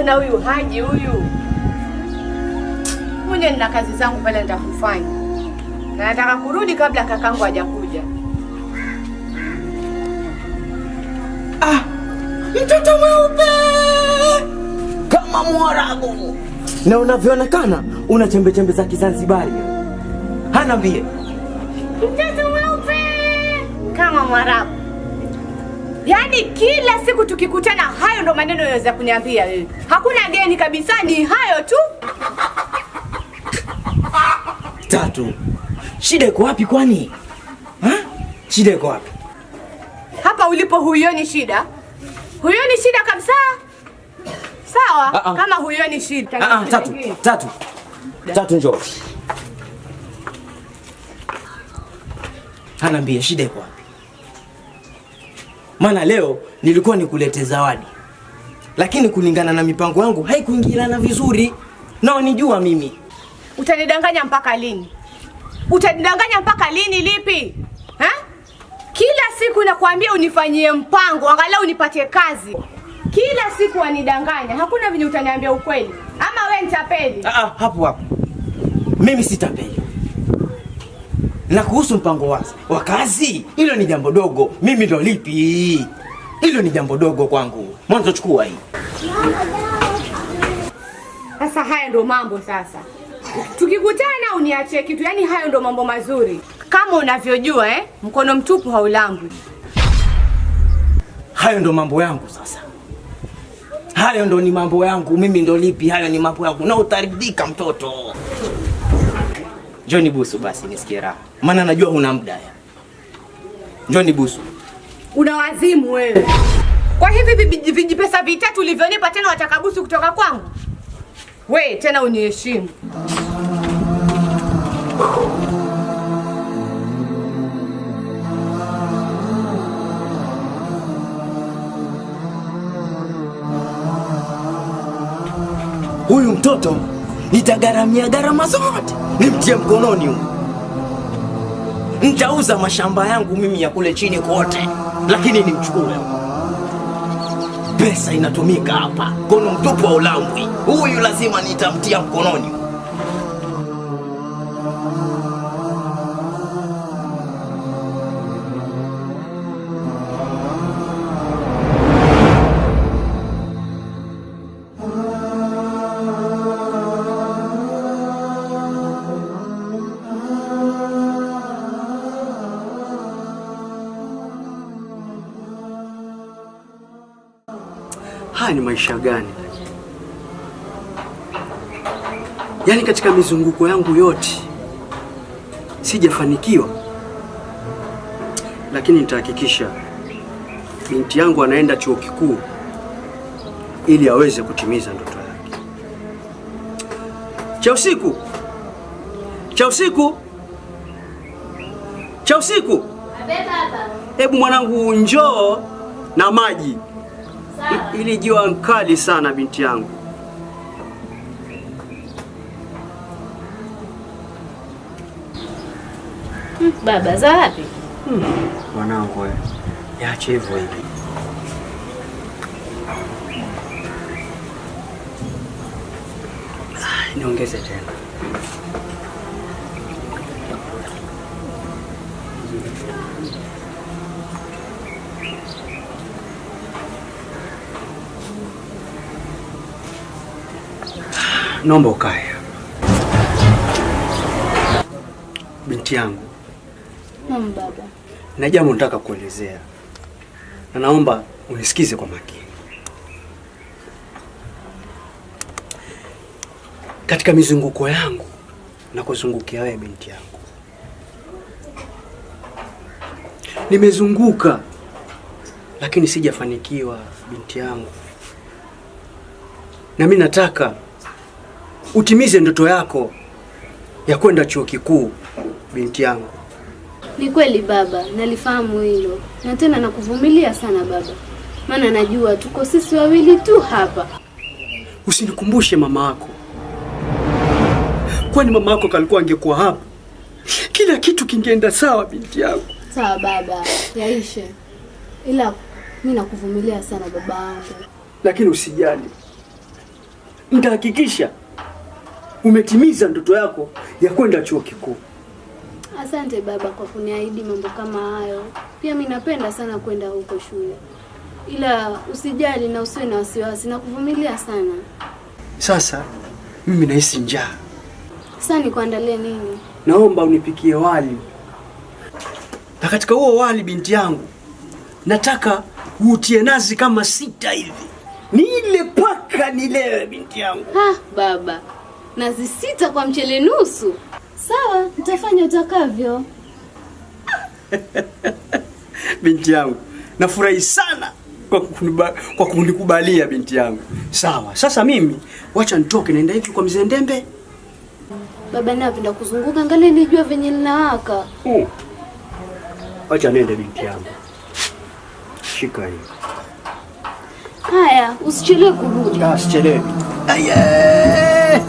mbona huyu haji huyu? Mwenye nina kazi zangu pale nitakufanya. Na nataka kurudi kabla kakangu hajakuja. Mtoto mweupe kama Mwarabu. Na unavyoonekana una chembe chembe za Kizanzibari. Hana mbie. Mtoto mweupe kama Mwarabu. Yaani kila siku tukikutana hayo ndo maneno unaweza kuniambia wewe. Hakuna geni kabisa, ni hayo tu. Tatu. Shida iko wapi kwani? Shida iko wapi? Hapa ulipo huioni shida? Huioni shida kabisa? Sawa, kama huioni shida. Tatu njoo. Hana mbie, shida iko wapi? Maana leo nilikuwa nikulete zawadi. Lakini kulingana na mipango yangu haikuingiliana vizuri. Na unijua mimi. Utanidanganya mpaka lini? Utanidanganya mpaka lini lipi? Kila siku nakwambia unifanyie mpango, angalau unipatie kazi. Kila siku wanidanganya. Hakuna vile utaniambia ukweli. Ama wewe nitapeli? Hapo. Mimi sitapeli. Na kuhusu mpango wa kazi, hilo ni jambo dogo. Mimi ndo lipi? Hilo ni jambo dogo kwangu. Mwanzo chukua hii. Sasa haya ndo mambo sasa. Tukikutana uniachie kitu, yani hayo ndo mambo mazuri. Kama unavyojua mkono mtupu haulambwi. Hayo ndo mambo yangu sasa. Hayo ndo ni mambo yangu. Mimi ndo lipi? Hayo ni mambo yangu. Na utaridhika mtoto. Njoni busu basi nisikie raha. Maana najua huna muda. Njoni busu. Una wazimu wewe. Kwa hivi vijipesa vitatu ulivyonipa tena wataka busu kutoka kwangu? We tena uniheshimu. Huyu mtoto nitagharamia gharama zote. Nimtie mkononi huyu. Nitauza mashamba yangu mimi ya kule chini kote. Lakini nimchukue. Pesa inatumika hapa. Mkono mtupu wa ulambwi. Huyu lazima nitamtia mkononi. Haya ni maisha gani? Yaani katika mizunguko yangu yote sijafanikiwa. Lakini nitahakikisha binti yangu anaenda chuo kikuu ili aweze kutimiza ndoto yake. Cha usiku. Hebu mwanangu njoo na maji. Ili jua nkali sana binti yangu. Baba za wapi? Mwanangu wewe. Yaache hivyo hivi. Niongeze tena. Naomba ukae. Binti yangu. Baba. Na jambo nataka kuelezea. Na naomba unisikize kwa makini. Katika mizunguko yangu na kuzungukia wewe binti yangu. Nimezunguka lakini sijafanikiwa binti yangu. Na mimi nataka utimize ndoto yako ya kwenda chuo kikuu binti yangu. Ni kweli baba, nalifahamu hilo. Na tena nakuvumilia sana baba. Maana najua tuko sisi wawili tu hapa. Usinikumbushe mama yako. Kwani mama yako kalikuwa angekuwa hapa, kila kitu kingeenda sawa binti yangu. Sawa baba, yaishe. Ila mimi nakuvumilia sana baba yangu. Lakini usijali. nitahakikisha umetimiza ndoto yako ya kwenda chuo kikuu. Asante baba kwa kuniahidi mambo kama hayo. Pia mimi napenda sana kwenda huko shule. Ila usijali na usiwe na wasiwasi na kuvumilia sana. Sasa mimi nahisi njaa. Sasa nikuandalie nini? Naomba unipikie wali. Na katika huo wali binti yangu, nataka utie nazi kama 6 hivi. Nile paka nilewe binti yangu. Baba. Nazi 6 kwa mchele nusu. Sawa, nitafanya utakavyo. Binti yangu, nafurahi sana kwa kunikubalia binti yangu. Sawa, sasa mimi wacha nitoke naenda hivi kwa mzee Ndembe. Baba napenda kuzunguka, angalia nijua venye linawaka. Wacha nende binti yangu. Shika hii. Haya, usichelewe kurudi. Usichelewe. Aye!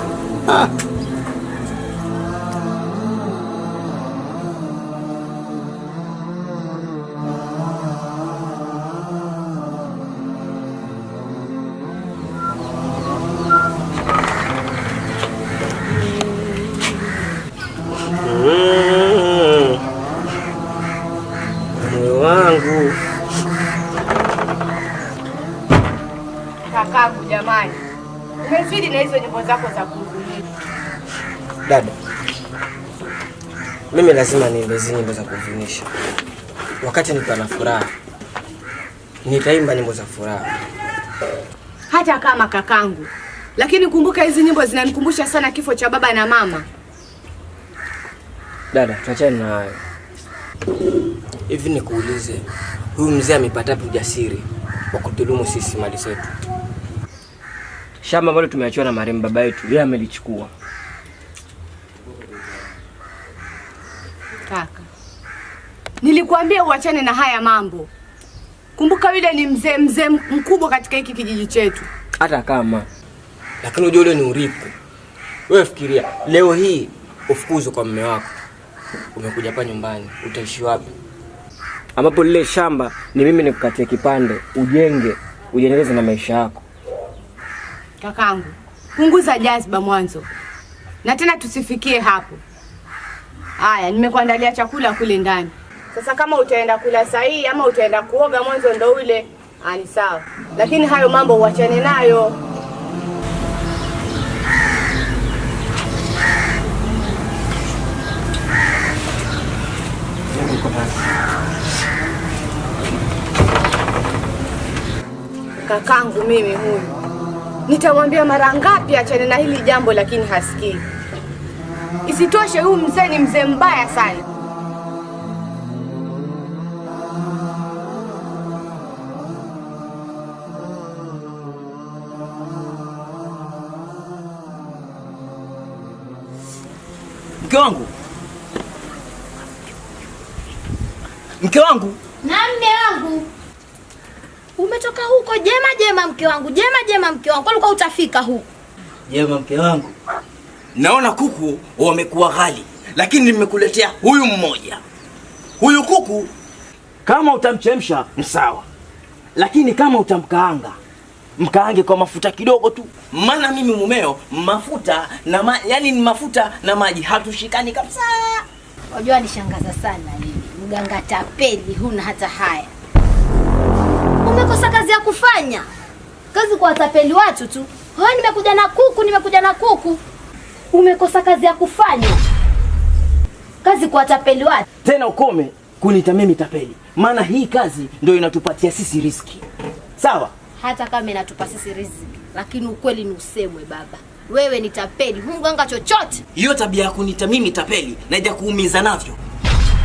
Wangu Kakangu jamani, umezidi na hizo nyimbo zako za kuhuzunisha. dada, mimi lazima niimbe hizo nyimbo za kuhuzunisha. Wakati nipo na furaha nitaimba nyimbo za furaha. Hata kama kakangu, lakini kumbuka hizi nyimbo zinanikumbusha sana kifo cha baba na mama. Dada, tuachane na hayo. Hivi nikuulize, huyu mzee amepata ujasiri wa kutulumu sisi mali zetu? Shamba ambalo tumeachiwa na marehemu baba yetu, yeye amelichukua. Kaka, nilikuambia uachane na haya mambo. Kumbuka yule ni mzee mkubwa katika hiki kijiji chetu. Hata kama, lakini unajua ule ni urithi. Wewe fikiria, leo hii ufukuzwe kwa mume wako. Umekuja hapa nyumbani, utaishi wapi? Ambapo lile shamba ni mimi nikukatie kipande, ujenge, ujiendeleze na maisha yako. Kakangu, punguza jazba mwanzo. Na tena tusifikie hapo. Haya, nimekuandalia chakula kule ndani. Sasa kama utaenda kula sahihi ama utaenda kuoga mwanzo ndo ule, ni sawa. Lakini hayo mambo uachane nayo. Kakangu mimi huyu, nitamwambia mara ngapi achane na hili jambo lakini hasikii. Isitoshe huyu mzee ni mzee mbaya sana. Mke wangu. Mke wangu. Na mme wangu. Umetoka huko jema mke wangu. Jema mke wangu. Kwa utafika huko. Jema mke wangu. Naona kuku wamekuwa ghali, lakini nimekuletea huyu mmoja. Huyu kuku kama utamchemsha ni sawa, lakini kama utamkaanga, mkaange kwa mafuta kidogo tu. Maana mimi mumeo mafuta na yani ni mafuta na maji hatushikani kabisa. Unajua nishangaza sana mimi. Mganga tapeli, huna hata haya. Umekosa kazi ya kufanya. Kazi kwa tapeli watu tu. Nimekuja na kuku. Umekosa kazi ya kufanya. Kazi kwa tapeli watu. Tena ukome kunita mimi tapeli. Maana hii kazi ndio inatupatia sisi riziki. Sawa? Hata kama inatupa sisi riziki, lakini ukweli ni usemwe baba. Wewe ni tapeli, hunganga chochote. Hiyo tabia ya kunita mimi tapeli naija kuumiza navyo.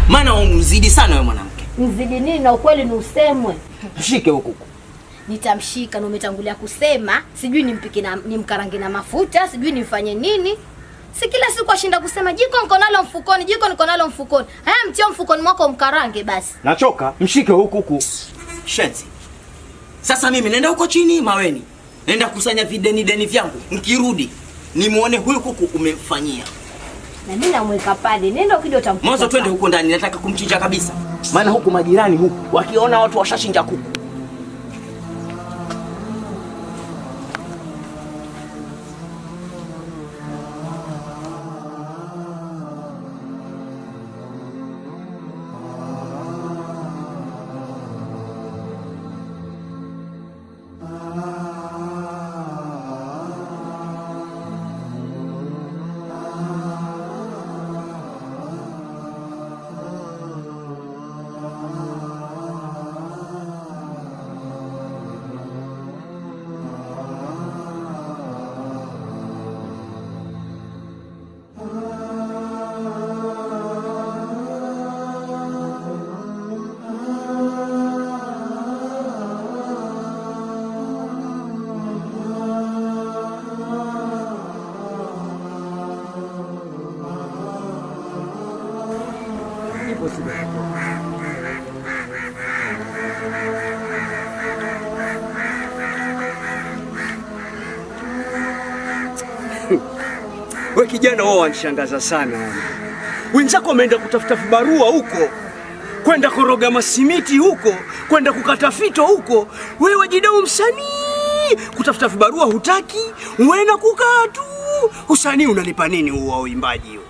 Maana umzidi sana wewe mwanamke. Mzidi nini na ukweli ni usemwe. Mshike huko. Nitamshika na umetangulia kusema, sijui nimpike na nimkarange na mafuta, sijui nimfanye nini. Si kila siku ashinda kusema jiko niko nalo mfukoni. Haya mtio mfukoni mwako mkarange basi. Nachoka, mshike huku. Shenzi. Sasa mimi nenda huko chini Maweni. Nenda kusanya videni vyangu. Nikirudi nimuone huyu kuku umemfanyia. Na mimi namweka pale. Nenda ukija utamkuta. Mwanzo twende huko ndani, nataka kumchinja kabisa. Maana huku majirani huku wakiona watu washachinja kuku. We kijana, wao wanishangaza sana. Wenzako wameenda kutafuta vibarua huko, kwenda koroga masimiti huko, kwenda kukata fito huko. Wewe jidau msanii, kutafuta vibarua hutaki, uenda kukaa tu. Usanii unalipa nini huo uimbaji huo?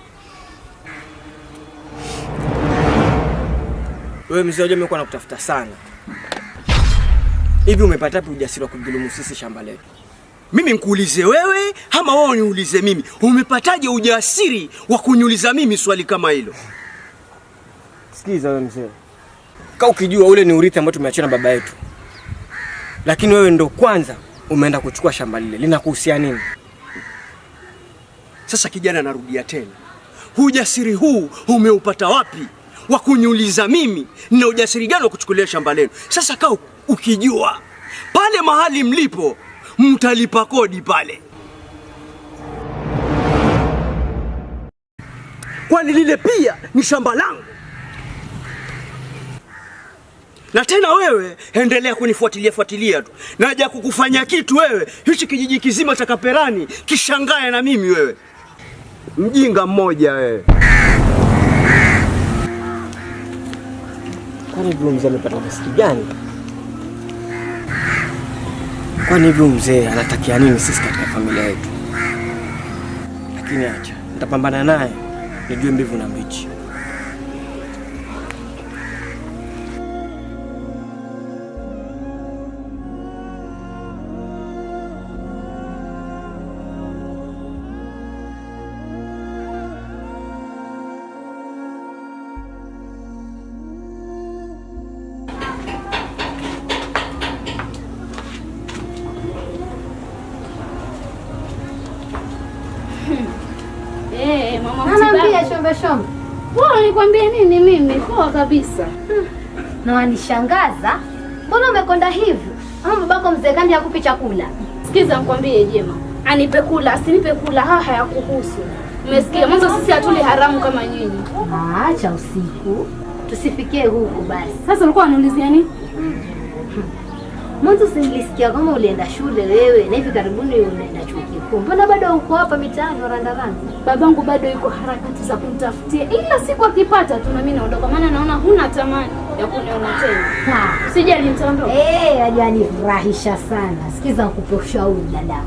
Wewe mzee, unajua umekuwa nakutafuta sana. Hivi umepata wapi ujasiri wa kudhulumu sisi shamba letu? Mimi nikuulize wewe ama wewe uniulize mimi? Umepataje ujasiri wa kuniuliza mimi swali kama hilo? Sikiza wewe mzee. Ukijua ule ni urithi ambao tumeachiwa na baba yetu. Lakini wewe ndo kwanza umeenda kuchukua shamba lile. Linakuhusia nini? Sasa kijana, narudia tena. Ujasiri huu umeupata wapi wa kuniuliza mimi na ujasiri gani wa kuchukulia shamba lenu? Sasa ukijua pale mahali mlipo mtalipa kodi pale. Kwani lile pia ni shamba langu. Na tena wewe endelea kunifuatilia tu. Naja kukufanya kitu wewe. Hichi kijiji kizima cha Kaperani kishangae na mimi wewe. Mjinga mmoja wewe. Kwani huyu mzee amepata masikio gani? Kwani huyu mzee anatakia nini sisi katika familia yetu? Lakini acha, nitapambana naye nijue mbivu na mbichi. Shombe. Bora nikwambie nini mimi? Poa kabisa. Na wanishangaza. Mbona umekonda hivyo? Ama babako mzee Kandi hakupi chakula? Sikiza nikwambie Jema. Anipe kula, asinipe kula, hayakuhusu. Umesikia? Mwanzo sisi hatuli haramu kama nyinyi. Acha usiku. Tusifikie huko basi. Sasa ulikuwa unaniulizia nini? Mwanzo nilisikia kama ulienda shule wewe na hivi karibuni unaenda chuo kikuu. Mbona bado uko hapa mitaani warandarani? Babangu bado yuko harakati za kumtafutia. Ila siku akipata tu na mimi naondoka, maana naona huna tamani ya kuniona tena. Usijali nitaondoka. Hajanifurahisha sana. Sikiza nikupe ushauri dada.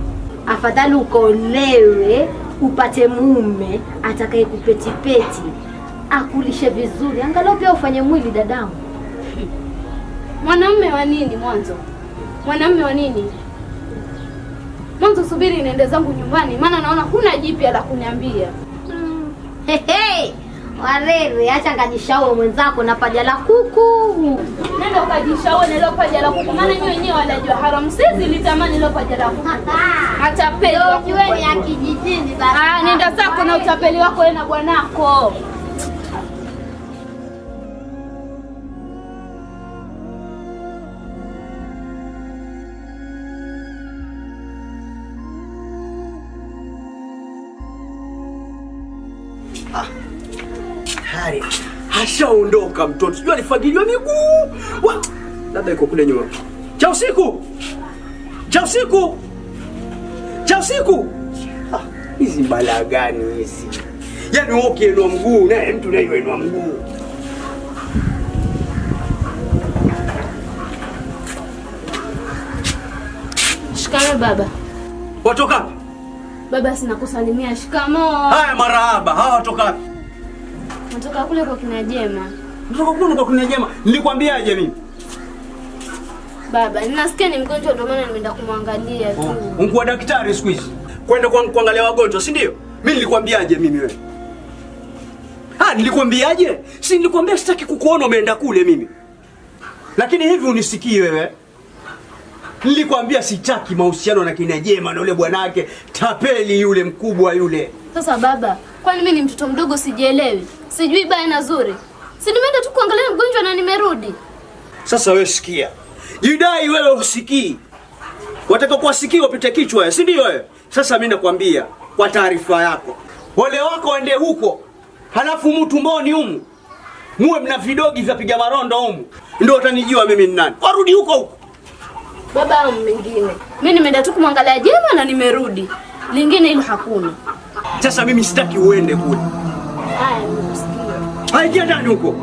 Afadhali ukolewe, upate mume atakayekupetipeti, akulishe vizuri. Angalau pia ufanye mwili dadangu. Mwanamume wa nini mwanzo? Mwanamume wa nini? Mwanzo subiri niende zangu nyumbani, maana naona huna jipya la kuniambia. Warere, acha ngajishauri mwenzako na paja la kuku. Nenda ukajishauri na ile paja la kuku, maana nyinyi wenyewe wanajua haramu. Sisi litamani ile paja la kuku. Atapeli wewe ni ya kijijini basi. Nenda zako na utapeli wako wewe na bwanako. Hashaondoka mtoto. Sijui alifagiliwa miguu. Labda yuko kule nyuma. Cha usiku. Cha usiku. Cha usiku. Hizi balaa gani hizi? Yaani wewe ukiinua mguu naye mtu naye inua mguu. Shikamoo baba. Watoka? Baba sina kusalimia. Shikamoo. Haya marahaba. Hawa watoka? Natoka kule kwa kina Jema. Natoka kule kwa kina Jema. Nilikwambiaje mimi? Baba, ninasikia ni mgonjwa ndio maana nimeenda kumwangalia tu. Unkuwa daktari siku hizi. Kwenda kuangalia wagonjwa, si ndio? Mimi nilikwambiaje mimi wewe? Nilikwambiaje? Si nilikwambia sitaki kukuona umeenda kule mimi. Lakini hivi unisikii wewe? Nilikwambia sitaki mahusiano na kina Jema na yule bwanake tapeli yule mkubwa yule. Sasa baba, kwani mimi ni mtoto mdogo sijielewi? Sijui baya na zuri. Si nimeenda tu kuangalia mgonjwa na nimerudi. Sasa wewe sikia. Jidai wewe usikii. Wataka kuwasikia wapite kichwa, si ndio wewe? Sasa mimi nakwambia kwa taarifa yako. Wale wako waende huko. Halafu mtu mboni humu. muwe mna vidogi vya piga marondo humu, ndio utanijua mimi ni nani. Warudi huko huko. Baba mwingine. Mimi nimeenda tu kumwangalia Jema na nimerudi. Lingine hilo hakuna. Sasa mimi sitaki uende kule. Haya, nimesikia. Haingia ndani huko.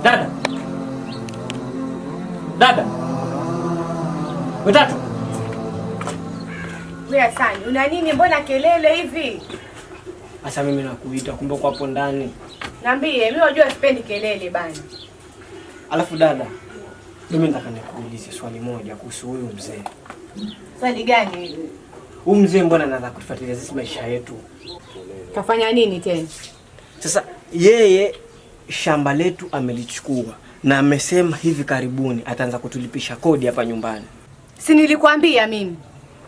Dada. Dada. Watatu. Wewe Sani, una nini? Mbona kelele hivi? Sasa mimi nakuita, kumbe uko hapo ndani. Niambie, mimi wajua sipendi kelele bana. Alafu dada, mimi nataka nikuulize swali moja kuhusu huyu mzee. Swali gani hili? Huyu mzee mbona anaanza kutufuatilia sisi maisha yetu? Kafanya nini tena? Sasa yeye shamba letu amelichukua na amesema hivi karibuni ataanza kutulipisha kodi hapa nyumbani. Si nilikwambia mimi?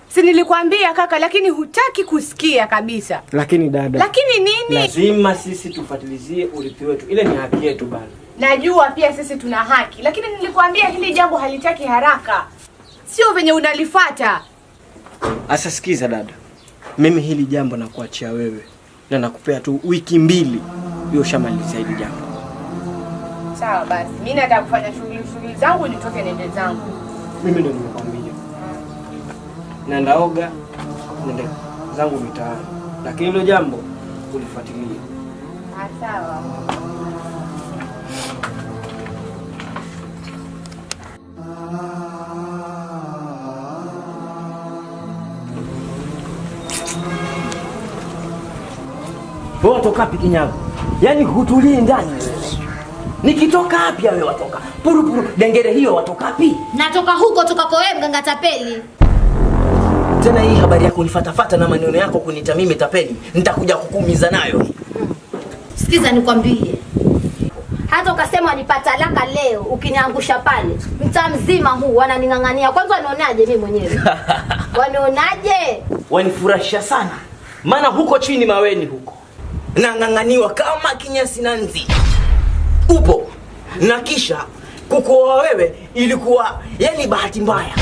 Si nilikwambia kaka, lakini hutaki kusikia kabisa. Lakini dada, lakini nini? Lazima sisi tufuatilizie urithi wetu. Ile ni haki yetu bana. Najua pia sisi tuna haki, lakini nilikwambia hili jambo halitaki haraka. Sio venye unalifuata. Asa sikiza dada. Mimi hili jambo nakuachia wewe. Na nakupea tu wiki 2 hiyo shamaliza hili jambo. Sawa basi. Mimi nataka kufanya shughuli zangu nitoke nende zangu. Mimi ndio nimekwambia. Naendaoga nende zangu mitaani. Lakini hilo jambo ulifuatilia. Sawa. Wewe watoka wapi kinyago? Yaani hutulii ndani wewe. Nikitoka wapi wewe watoka? Puru dengere hiyo watoka wapi? Natoka huko toka kwa wewe mganga tapeli. Tena hii habari yako unifatafata na maneno yako kunita mimi tapeli. Nitakuja kukuumiza nayo. Sikiza nikwambie. Hata ukasema wanipata talaka leo ukiniangusha pale. Mtaa mzima huu wananingangania. Kwanza wanaonaje mimi mwenyewe? Wanaonaje? Wanifurahisha sana. Maana huko chini maweni huko. Nang'ang'aniwa kama kinyasi na nzi. Upo. Na kisha kukuoa wewe ilikuwa yani bahati mbaya.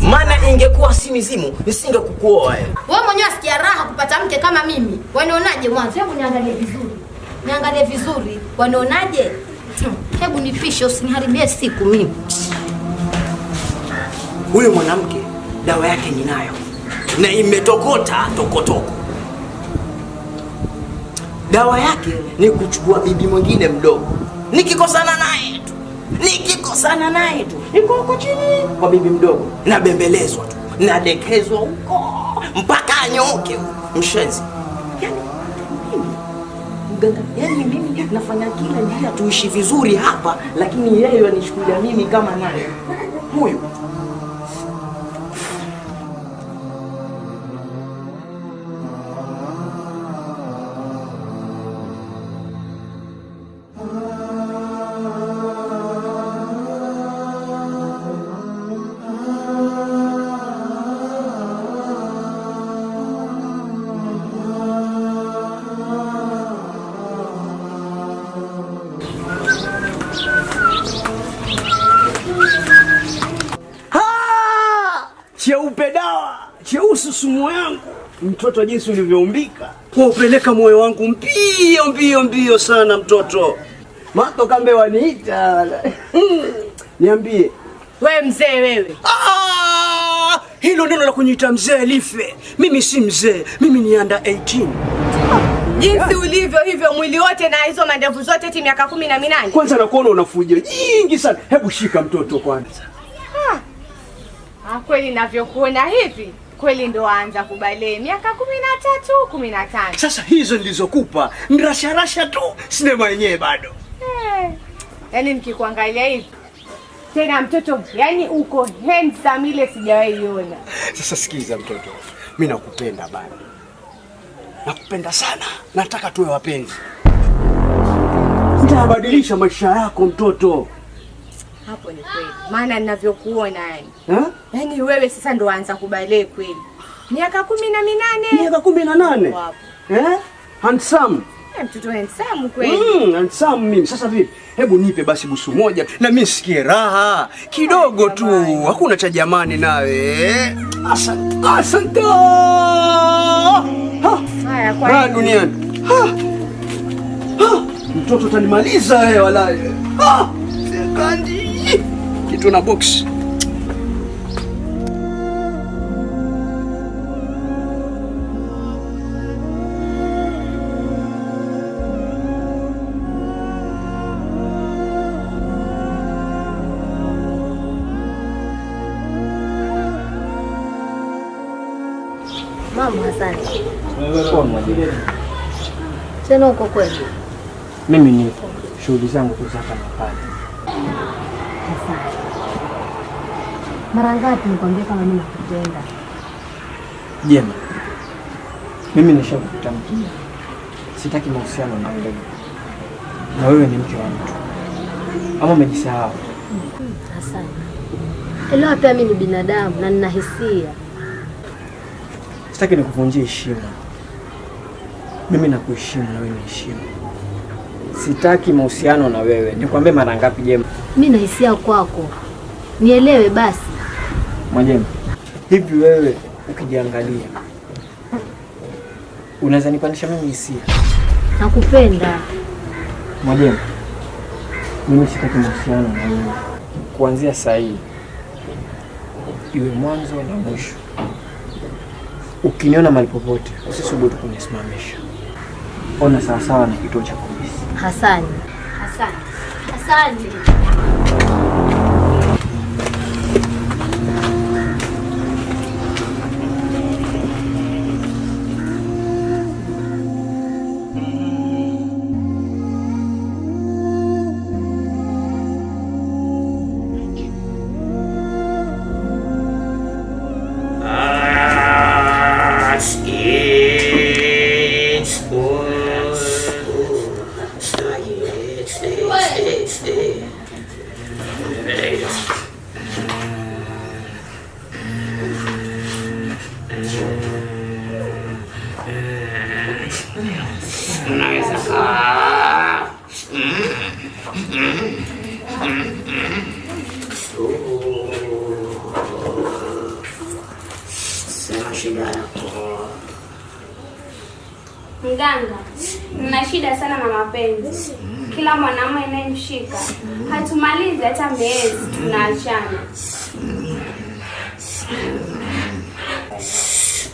Maana ingekuwa si mizimu nisinge kukuoa wewe. Wewe mwenyewe asikia raha kupata mke kama mimi. Wanaonaje mwanzo? Hebu niangalie vizuri. Niangalie vizuri. Wanaonaje? Hebu nipishe usiniharibie siku mimi. Huyo mwanamke dawa yake ninayo. Na imetokota tokotoko. Dawa yake ni kuchukua bibi mwingine mdogo. Nikikosana naye tu. Niko huko chini kwa bibi mdogo. Nabembelezwa tu. Nadekezwa huko mpaka anyoke mshenzi. Yani mimi nafanya kila njia tuishi vizuri hapa, lakini yeye anishukulia mimi kama nani? Huyu. Cheupe dawa, cheusi sumu yangu. Mtoto jinsi ulivyoumbika. Kupeleka moyo wangu mbio sana mtoto. Mato kambe waniita. Niambie. Wewe mzee wewe. Hilo neno la kuniita mzee life. Mimi si mzee, mimi ni under 18. Jinsi ulivyo hivyo mwili wote na hizo mandevu zote eti miaka 18. Kwanza nakuona unafuja nyingi sana. Hebu shika mtoto kwanza. Kweli navyokuona hivi, kweli ndo aanza kubalee miaka 13, 15. Sasa hizo nilizokupa, nirasharasha tu, sinema yenyewe bado. Yaani nikikuangalia hivi, tena mtoto, yani uko handsome ile sijawahi iona. Sasa sikiza mtoto, mimi nakupenda bado. Nakupenda sana, nataka tuwe wapenzi. Nitabadilisha maisha yako mtoto. Hapo ni kweli. Maana ninavyokuona yani. Yaani wewe sasa ndo anza kubalee kweli. Miaka 18. Miaka 18. Handsome. Mtoto handsome kweli. Handsome mimi. Sasa vipi? Hebu nipe basi busu moja na mimi nisikie raha kidogo tu. Hakuna cha jamani nawe. Asante. Haya kwa hiyo duniani. Mtoto tanimaliza wewe walai. Sekandi. Kitu na box. Mama, asante. Tena uko kweli? Mimi nipo shughuli zangu kuzaka na pale. Asante. Mara ngapi nikwambia kama mimi nakupenda? Jema, mimi nishakutamkia sitaki mahusiano na wewe. Na wewe ni mke wa mtu. Ama umejisahau? Asante. Elewa pia mimi ni binadamu na nina hisia. Sitaki nikuvunjie heshima. Mimi nakuheshimu na wewe uniheshimu. Sitaki mahusiano na wewe. Nikwambie mara ngapi Jema? Mimi na hisia kwako. Nielewe basi. Mwajema, hivi wewe ukijiangalia unaweza nipanisha mimi hisia? Nakupenda. Mwajema, mimi sitaki mahusiano na wewe. Kuanzia saa hii iwe mwanzo na mwisho. Ukiniona mahali popote usisubutu kunisimamisha. Ona sawa sawa na kituo cha polisi. Hasani. Hasani. Hasani. Mganga, nina shida sana na mapenzi. Kila mwanamume anayemshika hatumalizi hata miezi tunaachana.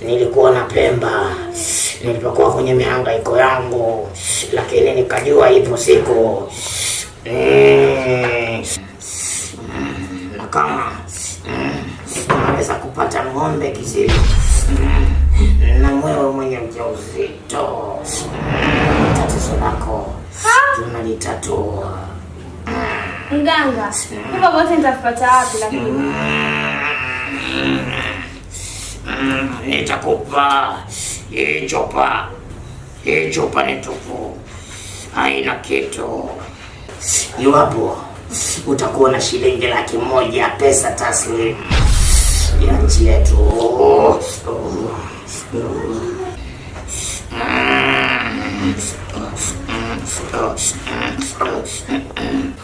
Nilikuwa na Pemba nilipokuwa kwenye mihangaiko yangu, lakini nikajua ipo siku na kama naweza kupata ng'ombe kizili na mwewe mwenye ujauzito, tatizo lako tunalitatua. Mganga, hivyo wote nitapata wapi lakini? Nitakupa hii chupa. Hii chupa ni tupu, haina kitu. Iwapo utakuwa na shilingi 100,000 pesa taslimu ya nchi yetu,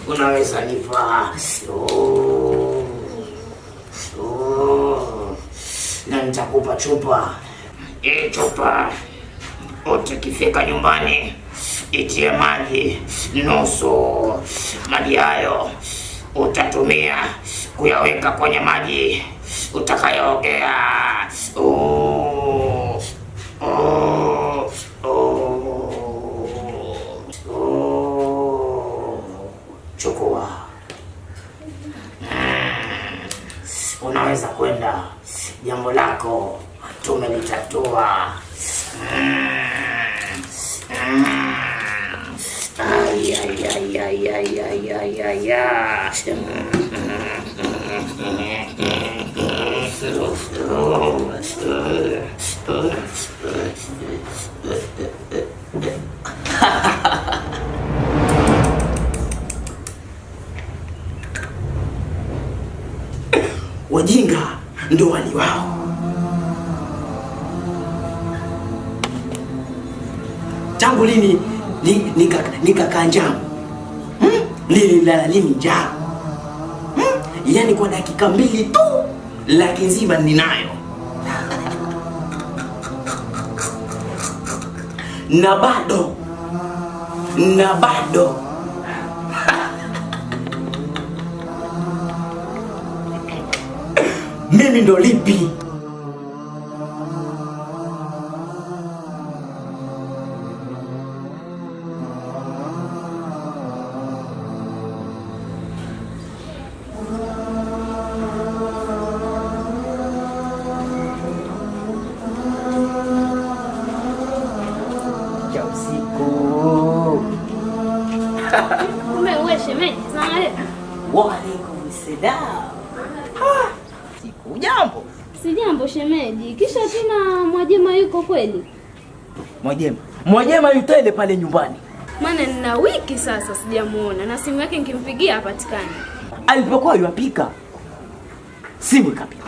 unaweza nipa na nitakupa chupa. Hii chupa utakifika nyumbani itie maji nusu. Maji hayo utatumia kuyaweka kwenye maji utakayoogea. Chukua. Unaweza kwenda, jambo lako tumelitatua. Wajinga ndo wali wao. Tangu lini nikakaa njaa. Nililala lini njaa. Yaani kwa dakika 2 tu laki nzima ninayo. Na bado mimi ndo lipi? Ya usiku. Kumbe wewe shemeji, salamu alaykum. Wa alaykum salam. Siku jambo. Si jambo shemeji. Kisha tena Mwajema yuko kweli? Mwajema yutele pale nyumbani. Maana nina wiki sasa sijamuona na simu yake nikimpigia hapatikani. Alipokuwa yupika simu ikapika.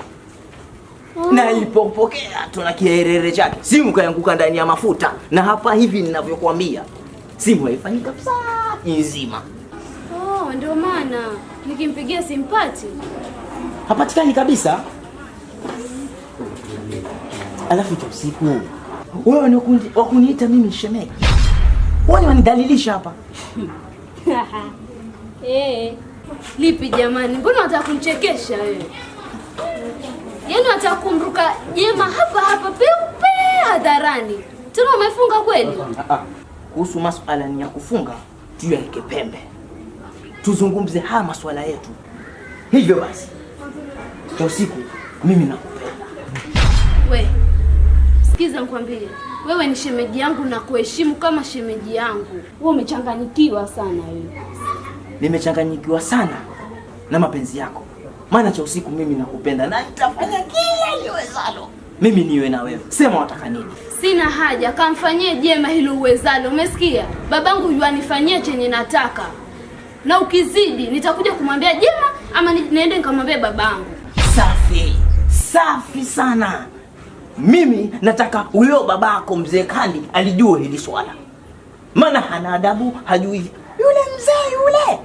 Na ilipopokea tuna kiherere chake. Simu kaanguka ndani ya mafuta na hapa hivi ninavyokuambia simu haifanyi kabisa nzima. Ndio maana nikimpigia simpati. Hapatikani kabisa. Alafu cha usiku wewe ni wakuniita mimi shemeji. Wewe wanidhalilisha hapa. Lipi jamani? Mbona unataka kunichekesha wewe? Yaani unataka kumruka Jema hapa peupe hadharani. Tuna umefunga kweli? Kuhusu masuala ni ya kufunga tuyaeke pembe. Tuzungumze haya masuala yetu. Hivyo basi. Cha usiku mimi nakupenda. Sikiza nikwambie. Wewe ni shemeji yangu na kuheshimu kama shemeji yangu. Wewe umechanganyikiwa sana wewe. Nimechanganyikiwa sana na mapenzi yako. Maana cha usiku mimi nakupenda na nitafanya kila niwezalo mimi niwe na wewe. Sema wataka nini? Sina haja, kamfanyie Jema hilo uwezalo. Umesikia? Babangu yuanifanyie chenye nataka. Na ukizidi nitakuja kumwambia Jema ama niende nikamwambia babangu. Safi sana. Mimi nataka huyo babako mzee Kandi alijue hili swala. Maana hana adabu, hajui yule mzee yule.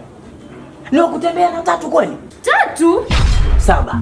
Ni kutembea na 3 kweli? 3? 7.